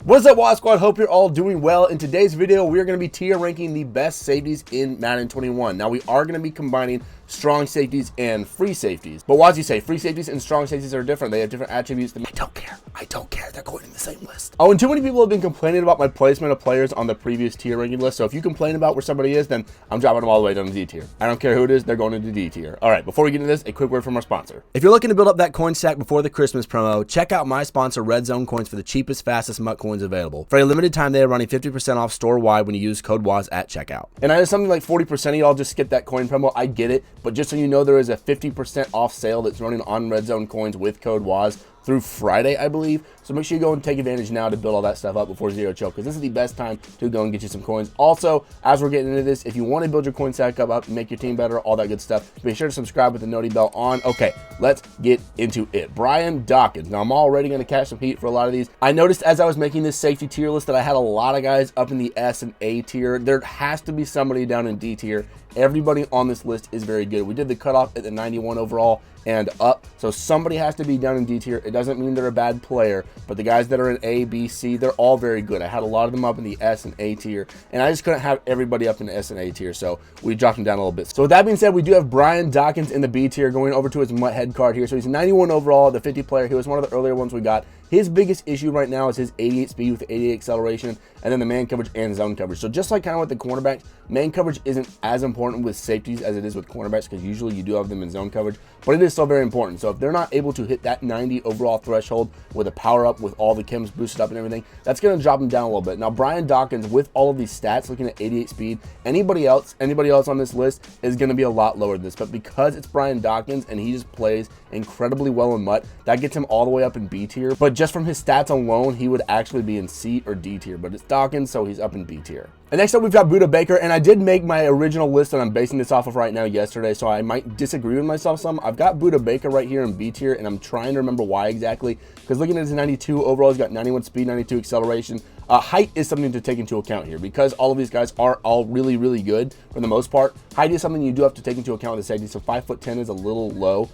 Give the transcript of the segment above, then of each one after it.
What's up, Watt Squad? Hope you're all doing well. In today's video, we're going to be tier ranking the best safeties in Madden 21. Now, we are going to be combining strong safeties and free safeties. But what do you say? Free safeties and strong safeties are different. They have different attributes. I don't care. I don't care. They're going in the same list. Oh, and too many people have been complaining about my placement of players on the previous tier ranking list. So if you complain about where somebody is, then I'm dropping them all the way down to D tier. I don't care who it is. They're going into D tier. All right, before we get into this, a quick word from our sponsor. If you're looking to build up that coin stack before the Christmas promo, check out my sponsor, Red Zone Coins, for the cheapest, fastest MUT coins available. For a limited time, they are running 50% off store-wide when you use code WAZ at checkout. And I know something like 40% of y'all just skip that coin promo. I get it, but just so you know, there is a 50% off sale that's running on Red Zone Coins with code WAZ through Friday, I believe. So make sure you go and take advantage now to build all that stuff up before Zero Choke, because this is the best time to go and get you some coins. Also, as we're getting into this, if you want to build your coin stack up, make your team better, all that good stuff, be sure to subscribe with the noti bell on. Okay, let's get into it. Brian Dawkins. Now, I'm already going to catch some heat for a lot of these. I noticed as I was making this safety tier list that I had a lot of guys up in the S and A tier. There has to be somebody down in D tier. Everybody on this list is very good. We did the cutoff at the 91 overall and up, so somebody has to be down in D tier. It doesn't mean they're a bad player, but the guys that are in A, B, C, they're all very good. I had a lot of them up in the S and A tier, and I just couldn't have everybody up in the S and A tier, so we dropped them down a little bit. So with that being said, we do have Brian Dawkins in the B tier, going over to his MUT head card here. So he's 91 overall, the 50 player. He was one of the earlier ones we got. His biggest issue right now is his 88 speed with 88 acceleration, and then the man coverage and zone coverage. So just like kind of with the cornerbacks, man coverage isn't as important with safeties as it is with cornerbacks, because usually you do have them in zone coverage, but it is still very important. So if they're not able to hit that 90 overall threshold with a power up with all the chems boosted up and everything, that's going to drop them down a little bit. Now, Brian Dawkins, with all of these stats, looking at 88 speed, anybody else on this list is going to be a lot lower than this. But because it's Brian Dawkins and he just plays incredibly well in MUT, that gets him all the way up in B tier. But just from his stats alone, he would actually be in C or D tier, but it's Dawkins, so he's up in B tier. And next up, we've got Budda Baker, and I did make my original list that I'm basing this off of right now yesterday, so I might disagree with myself some. I've got Budda Baker right here in B tier, and I'm trying to remember why exactly, because looking at his 92 overall, he's got 91 speed, 92 acceleration. Height is something to take into account here, because all of these guys are all really, really good for the most part. Height is something you do have to take into account with the safety, so 5'10" is a little low.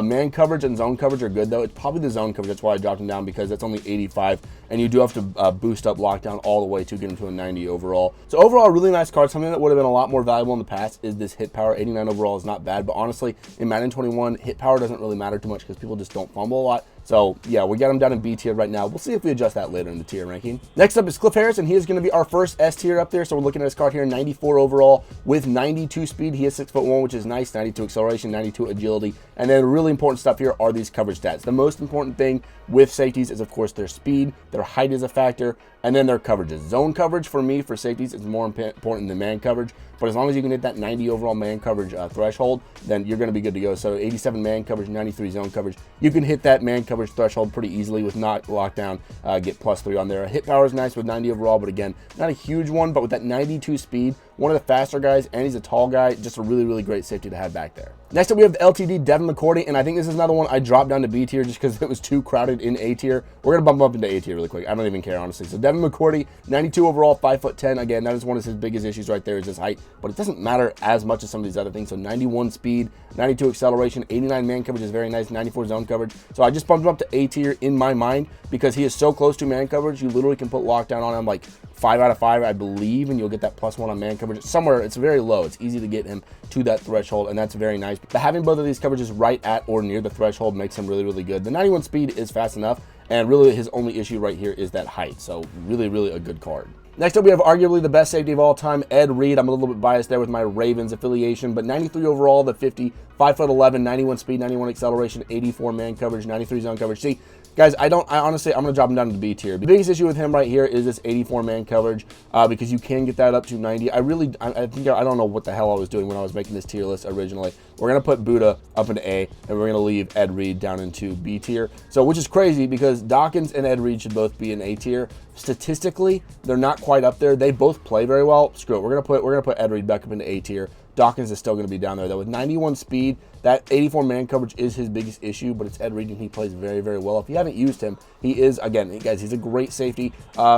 Man coverage and zone coverage are good, though. It's probably the zone coverage. That's why I dropped him down, because that's only 85, and you do have to boost up lockdown all the way to get him to a 90 overall. So overall, really nice card. Something that would have been a lot more valuable in the past is this hit power. 89 overall is not bad, but honestly, in Madden 21, hit power doesn't really matter too much because people just don't fumble a lot. So yeah, we got him down in B tier right now. We'll see if we adjust that later in the tier ranking. Next up is Cliff Harrison. He is going to be our first S tier up there. So we're looking at his card here, 94 overall with 92 speed. He is 6'1", which is nice. 92 acceleration, 92 agility. And then really important stuff here are these coverage stats. The most important thing with safeties is, of course, their speed. Their height is a factor, and then their coverages. Zone coverage for me for safeties is more important than man coverage. But as long as you can hit that 90 overall man coverage threshold, then you're going to be good to go. So 87 man coverage, 93 zone coverage. You can hit that man coverage threshold pretty easily with not lockdown, get +3 on there. Hit power is nice with 90 overall, but again, not a huge one. But with that 92 speed, one of the faster guys, and he's a tall guy, just a really, really great safety to have back there. Next up, we have the Ltd Devon Mccordy, and I think this is another one I dropped down to B tier just because it was too crowded in A tier. We're going to bump him up into A tier really quick. I don't even care, honestly. So Devin Mccordy, 92 overall, 5'10". Again, that is one of his biggest issues right there, is his height, but it doesn't matter as much as some of these other things. So 91 speed, 92 acceleration, 89 man coverage is very nice, 94 zone coverage. So I just bumped him up to A tier in my mind because he is so close to man coverage. You literally can put lockdown on him like 5 out of 5, I believe, and you'll get that +1 on man coverage. Somewhere, it's very low. It's easy to get him to that threshold, and that's very nice. But having both of these coverages right at or near the threshold makes him really, really good. The 91 speed is fast enough, and really his only issue right here is that height. So really, really a good card. Next up, we have arguably the best safety of all time, Ed Reed. I'm a little bit biased there with my Ravens affiliation, but 93 overall, the 50, 5'11", 91 speed, 91 acceleration, 84 man coverage, 93 zone coverage. See, guys, I honestly, I'm going to drop him down to the B tier. The biggest issue with him right here is this 84 man coverage, because you can get that up to 90. I don't know what the hell I was doing when I was making this tier list originally. We're going to put Budda up into A, and we're going to leave Ed Reed down into B tier. So, which is crazy because Dawkins and Ed Reed should both be in A tier. Statistically, they're not quite up there. They both play very well. Screw it. We're gonna put Ed Reed back up into A tier. Dawkins is still going to be down there, though. With 91 speed, that 84 man coverage is his biggest issue, but it's Ed Reed, and he plays very, very well. If you haven't used him, he is, again, guys, he's a great safety.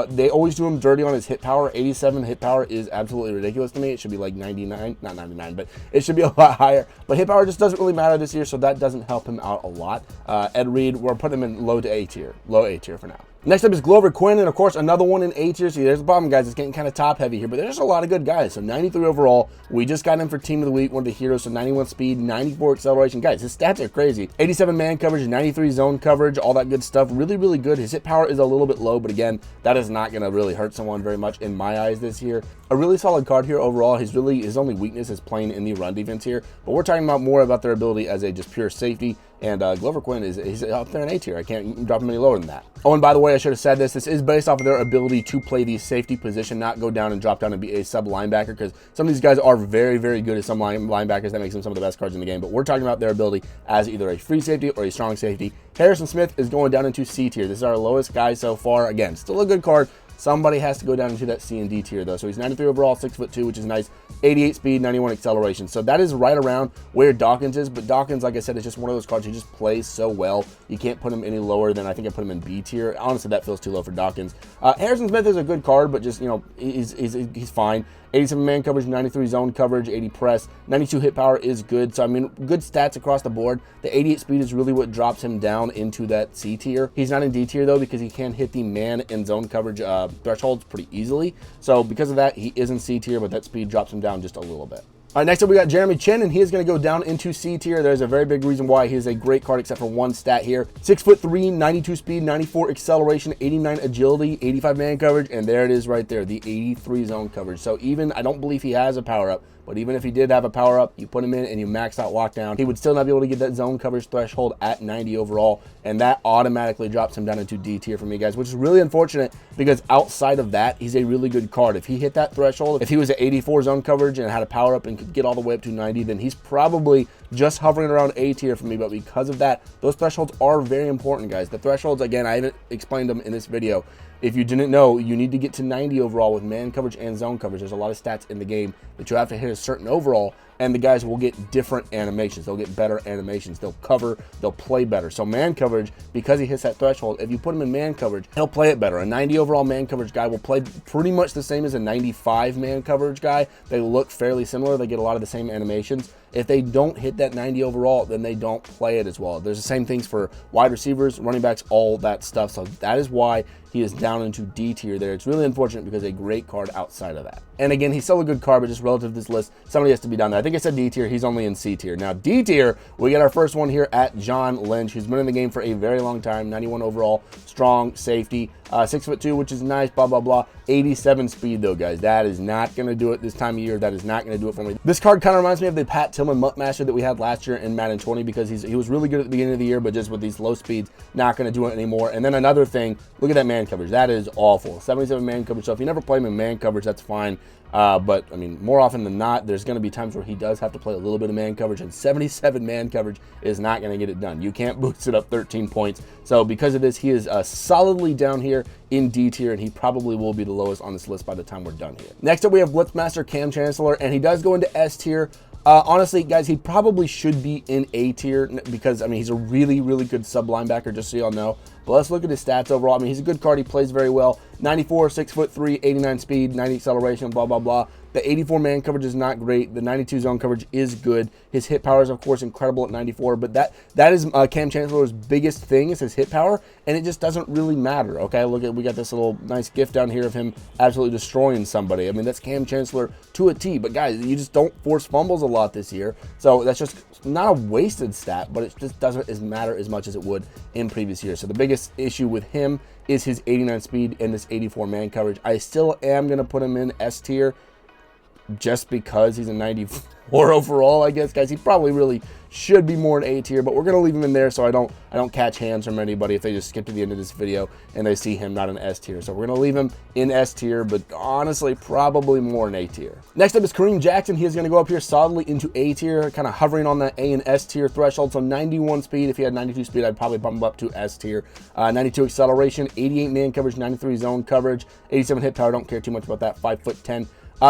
They always do him dirty on his hit power. 87 hit power is absolutely ridiculous to me. It should be like 99, not 99, but it should be a lot higher. But hit power just doesn't really matter this year, so that doesn't help him out a lot. Ed Reed, we're putting him in low A tier for now. Next up is Glover Quinn, and of course another one in A tier. See, there's the problem, guys. It's getting kind of top heavy here, but there's just a lot of good guys. So 93 overall. We just got him for Team of the Week, one of the heroes. So 91 speed, 94 acceleration. Guys, his stats are crazy. 87 man coverage, 93 zone coverage, all that good stuff. Really, really good. His hit power is a little bit low, but again, that is not going to really hurt someone very much in my eyes this year. A really solid card here overall. His only weakness is playing in the run defense here, but we're talking about more about their ability as a just pure safety. And Glover Quinn he's up there in A tier. I can't drop him any lower than that. Oh, and by the way, I should have said this. This is based off of their ability to play the safety position, not go down and drop down and be a sub linebacker, because some of these guys are very, very good at some linebackers. That makes them some of the best cards in the game. But we're talking about their ability as either a free safety or a strong safety. Harrison Smith is going down into C tier. This is our lowest guy so far. Again, still a good card. Somebody has to go down into that C and D tier, though. So he's 93 overall, 6'2", which is nice. 88 speed, 91 acceleration. So that is right around where Dawkins is. But Dawkins, like I said, is just one of those cards who just plays so well. You can't put him any lower than, I think I put him in B tier. Honestly, that feels too low for Dawkins. Harrison Smith is a good card, but just, you know, he's fine. 87 man coverage, 93 zone coverage, 80 press, 92 hit power is good. So, I mean, good stats across the board. The 88 speed is really what drops him down into that C tier. He's not in D tier, though, because he can hit the man and zone coverage thresholds pretty easily. So, because of that, he is in C tier, but that speed drops him down just a little bit. All right, next up we got Jeremy Chin, and he is going to go down into C tier. There's a very big reason why he is a great card, except for one stat here. 6'3", 92 speed, 94 acceleration, 89 agility, 85 man coverage, and there it is right there, the 83 zone coverage. So even, I don't believe he has a power-up, but even if he did have a power-up, you put him in and you max out lockdown, he would still not be able to get that zone coverage threshold at 90 overall, and that automatically drops him down into D tier for me, guys, which is really unfortunate, because outside of that, he's a really good card. If he hit that threshold, if he was at 84 zone coverage and had a power-up and could get all the way up to 90, then he's probably just hovering around A tier for me. But because of that, those thresholds are very important, guys. The thresholds, again, I haven't explained them in this video. If you didn't know, you need to get to 90 overall with man coverage and zone coverage. There's a lot of stats in the game that you have to hit a certain overall, and the guys will get different animations. They'll get better animations. They'll cover, they'll play better. So man coverage, because he hits that threshold, if you put him in man coverage, he'll play it better. A 90 overall man coverage guy will play pretty much the same as a 95 man coverage guy. They look fairly similar. They get a lot of the same animations. If they don't hit that 90 overall, then they don't play it as well. There's the same things for wide receivers, running backs, all that stuff. So that is why he is down into D tier there. It's really unfortunate because a great card outside of that. And again, he's still a good card, but just relative to this list, somebody has to be down there. I think I said D tier. He's only in C tier. Now, D tier, we get our first one here at John Lynch, who's been in the game for a very long time. 91 overall, strong safety, 6'2", which is nice, blah, blah, blah. 87 speed, though, guys. That is not going to do it this time of year. That is not going to do it for me. This card kind of reminds me of the Pat Tillman Muttmaster that we had last year in Madden 20, because he was really good at the beginning of the year, but just with these low speeds, not going to do it anymore. And then another thing, look at that man coverage. That is awful. 77 man coverage. So if you never play him in man coverage, that's fine. But, I mean, more often than not, there's going to be times where he does have to play a little bit of man coverage, and 77 man coverage is not going to get it done. You can't boost it up 13 points. So because of this, he is solidly down here in D tier, and he probably will be the lowest on this list by the time we're done here. Next up, we have Blitzmaster Cam Chancellor, and he does go into S tier. Honestly, guys, he probably should be in A tier because, I mean, he's a really, really good sub linebacker, just so y'all know. But let's look at his stats overall. I mean, he's a good card. He plays very well. 94, 6'3", 89 speed, 90 acceleration, blah, blah, blah. The 84 man coverage is not great. The 92 zone coverage is good. His hit power is, of course, incredible at 94. But that is Cam Chancellor's biggest thing, is his hit power, and it just doesn't really matter. Okay, look at, we got this little nice gif down here of him absolutely destroying somebody. I mean, that's Cam Chancellor to a T. But guys, you just don't force fumbles a lot this year, so that's just not a wasted stat. But it just doesn't matter as much as it would in previous years. So the biggest issue with him is his 89 speed and this 84 man coverage. I still am going to put him in S tier, just because he's a 94 overall, I guess, guys. He probably really should be more in A tier, but we're going to leave him in there so I don't catch hands from anybody if they just skip to the end of this video and they see him not in S tier. So we're going to leave him in S tier, but honestly, probably more in A tier. Next up is Kareem Jackson. He is going to go up here solidly into A tier, kind of hovering on that A and S tier threshold. So 91 speed. If he had 92 speed, I'd probably bump him up to S tier. 92 acceleration, 88 man coverage, 93 zone coverage, 87 hit power. Don't care too much about that. 5'10".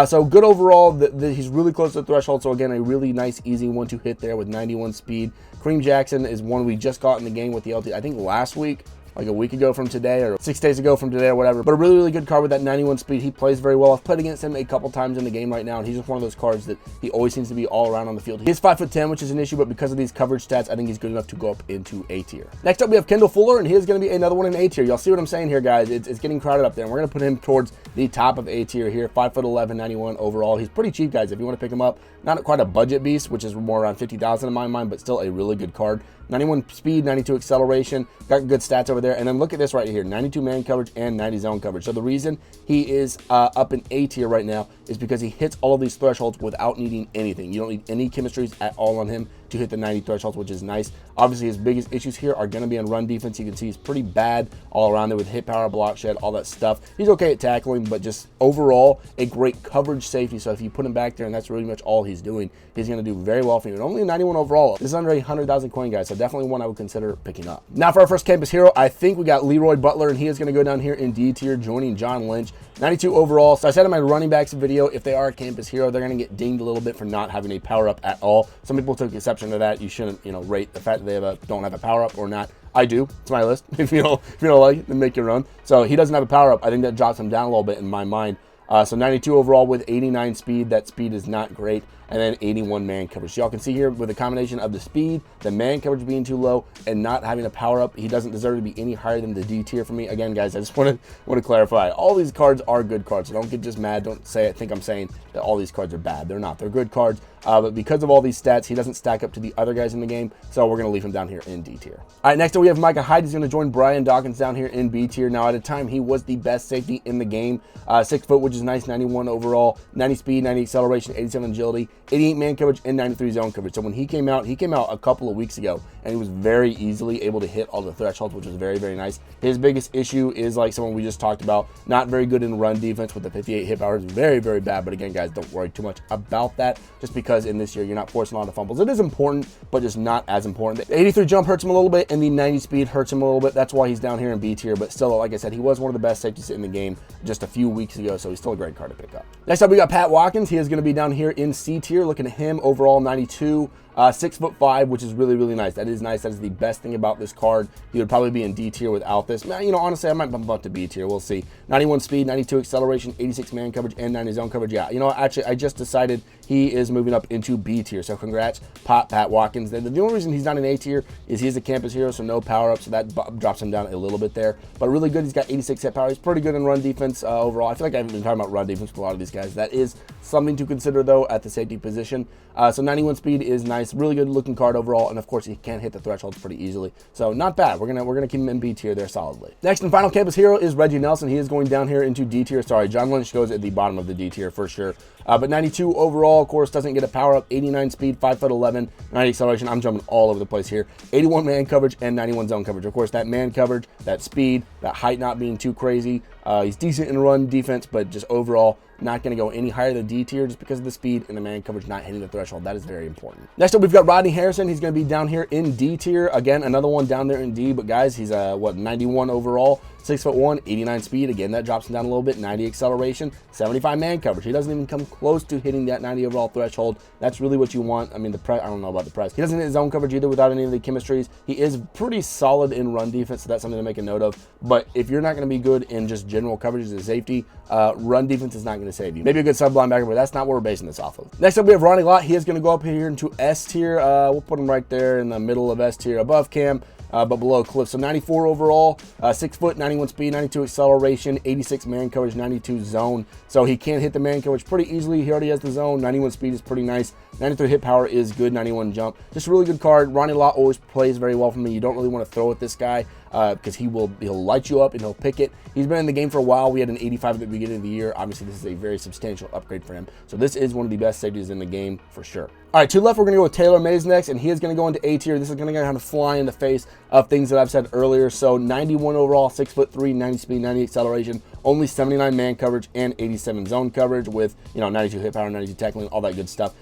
So good overall. He's really close to the threshold. So again, a really nice, easy one to hit there with 91 speed. Kareem Jackson is one we just got in the game with the LTD. I think last week like a week ago from today or 6 days ago from today or whatever. But a really, really good card with that 91 speed. He plays very well. I've played against him a couple times in the game right now, and he's just one of those cards that he always seems to be all around on the field. He is 5'10", which is an issue, but because of these coverage stats, I think he's good enough to go up into A tier. Next up, we have Kendall Fuller, and he is going to be another one in A tier. Y'all see what I'm saying here, guys? It's getting crowded up there, and we're going to put him towards the top of A tier here. 5'11", 91 overall. He's pretty cheap, guys, if you want to pick him up. Not quite a budget beast, which is more around 50,000 in my mind, but still a really good card. 91 speed, 92 acceleration, got good stats over there. And then look at this right here, 92 man coverage and 90 zone coverage. So the reason he is up in A tier right now is because he hits all of these thresholds without needing anything. You don't need any chemistries at all on him to hit the 90 thresholds, which is nice. Obviously, his biggest issues here are going to be on run defense. You can see he's pretty bad all around there with hit power, block shed, all that stuff. He's okay at tackling, but just overall, a great coverage safety. So if you put him back there and that's really much all he's doing, he's going to do very well for you. And only a 91 overall. This is under 100,000 coin, guys, so definitely one I would consider picking up. Now for our first campus hero, I think we got Leroy Butler, and he is going to go down here in D tier, joining John Lynch. 92 overall. So I said in my running backs video, if they are a campus hero, they're going to get dinged a little bit for not having a power up at all. Some people took exception to that. You shouldn't, rate the fact that they don't have a power up or not. I do. It's my list. If you don't like it, then make your own. So he doesn't have a power up. I think that drops him down a little bit in my mind. So 92 overall with 89 speed. That speed is not great. And then 81 man coverage. So y'all can see here with a combination of the speed, the man coverage being too low, and not having a power up, he doesn't deserve to be any higher than the D tier for me. Again, guys, I just want to clarify. All these cards are good cards. So don't get just mad. Don't think I'm saying that all these cards are bad. They're not. They're good cards. But because of all these stats, he doesn't stack up to the other guys in the game. So we're going to leave him down here in D tier. All right, next up we have Micah Hyde. He's going to join Brian Dawkins down here in B tier. Now at a time, he was the best safety in the game. 6 foot, which is nice. 91 overall, 90 speed, 90 acceleration, 87 agility, 88 man coverage, and 93 zone coverage. So when he came out a couple of weeks ago, and he was very easily able to hit all the thresholds, which was very, very nice. His biggest issue is like someone we just talked about, not very good in run defense with the 58 hit power. Is very, very bad. But again, guys, don't worry too much about that, just because in this year you're not forcing a lot of fumbles. It is important, but just not as important. The 83 jump hurts him a little bit, and the 90 speed hurts him a little bit. That's why he's down here in B tier. But still, like I said, he was one of the best safeties in the game just a few weeks ago, so he's still a great card to pick up. Next up, we got Pat Watkins. He is going to be down here in C tier. Looking at him, overall 92. 6'5", which is really, really nice. That is nice. That is the best thing about this card. He would probably be in D tier without this. Honestly, I might bump up to B tier. We'll see. 91 speed, 92 acceleration, 86 man coverage, and 90 zone coverage. Yeah, actually, I just decided he is moving up into B tier. So congrats, Pat Watkins. The only reason he's not in A tier is he's a campus hero, so no power up. So that drops him down a little bit there. But really good. He's got 86 hit power. He's pretty good in run defense overall. I feel like I haven't been talking about run defense with a lot of these guys. That is something to consider, though, at the safety position. So 91 speed is nice. Really good looking card overall, and of course he can hit the thresholds pretty easily, so not bad. We're gonna keep him in B tier there solidly. Next and final campus hero is Reggie Nelson. He is going down here into D tier. Sorry, John Lynch goes at the bottom of the D tier for sure. But 92 overall, of course, doesn't get a power up. 89 speed, 5'11", 90 acceleration. I'm jumping all over the place here. 81 man coverage and 91 zone coverage. Of course, that man coverage, that speed, that height not being too crazy. He's decent in run defense, but just overall not going to go any higher than D tier just because of the speed and the man coverage not hitting the threshold. That is very important. Next up, we've got Rodney Harrison. He's going to be down here in D tier. Again, another one down there in D, but guys, he's 91 overall. 6'1", 89 speed. Again, that drops him down a little bit. 90 acceleration, 75 man coverage. He doesn't even come close to hitting that 90 overall threshold. That's really what you want. I mean, I don't know about the press. He doesn't hit his own coverage either without any of the chemistries. He is pretty solid in run defense, so that's something to make a note of. But if you're not going to be good in just general coverage as a safety, run defense is not going to save you. Maybe a good sub linebacker, but that's not what we're basing this off of. Next up, we have Ronnie Lot. He is going to go up here into S tier. We'll put him right there in the middle of S tier, above Cam. But below Cliff. So 94 overall, 6 foot, 91 speed, 92 acceleration, 86 man coverage, 92 zone. So he can hit the man coverage pretty easily. He already has the zone. 91 speed is pretty nice. 93 hit power is good. 91 jump. Just a really good card. Ronnie Lot always plays very well for me. You don't really want to throw at this guy because he'll light you up and he'll pick it. He's been in the game for a while. We had an 85 at the beginning of the year. Obviously, this is a very substantial upgrade for him. So this is one of the best safeties in the game for sure. All right, to the left, we're going to go with Taylor Mays next, and he is going to go into A tier. This is going to kind of fly in the face of things that I've said earlier. So 91 overall, 6'3", 90 speed, 90 acceleration, only 79 man coverage and 87 zone coverage with 92 hit power, 92 tackling, all that good stuff.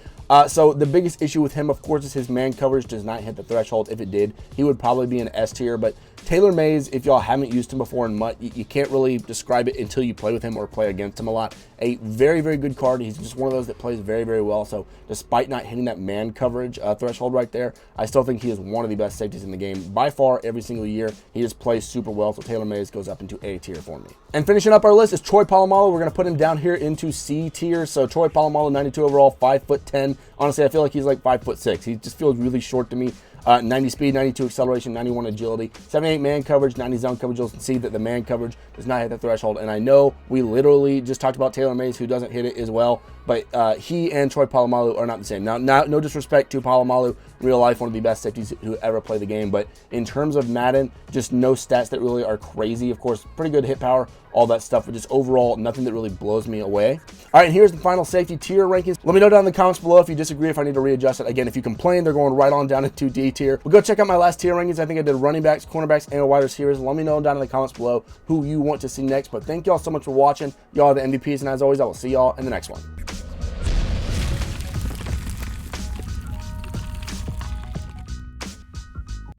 So the biggest issue with him, of course, is his man coverage does not hit the threshold. If it did, he would probably be an S tier, but Taylor Mays, if y'all haven't used him before in MUT, you can't really describe it until you play with him or play against him a lot. A very, very good card. He's just one of those that plays very, very well. So despite not hitting that man coverage threshold right there, I still think he is one of the best safeties in the game by far. Every single year, he just plays super well. So Taylor Mays goes up into A tier for me. And finishing up our list is Troy Palamallo. We're going to put him down here into C tier. So Troy Palamallo, 92 overall, 5'10". Honestly, I feel like he's like 5'6". He just feels really short to me. 90 speed, 92 acceleration, 91 agility, 78 man coverage, 90 zone coverage. You'll see that the man coverage does not hit the threshold. And I know we literally just talked about Taylor Mays, who doesn't hit it as well, but he and Troy Palamallo are not the same. Now, no disrespect to Palamallo, real life, one of the best safeties who ever play the game, but in terms of Madden, just no stats that really are crazy. Of course, pretty good hit power, all that stuff, but just overall, nothing that really blows me away. All right, here's the final safety tier rankings. Let me know down in the comments below if you disagree, if I need to readjust it. Again, if you complain, they're going right on down into D tier. But go check out my last tier rankings. I think I did running backs, cornerbacks, and wide receivers. Let me know down in the comments below who you want to see next. But thank y'all so much for watching. Y'all are the MVPs, and as always, I will see y'all in the next one.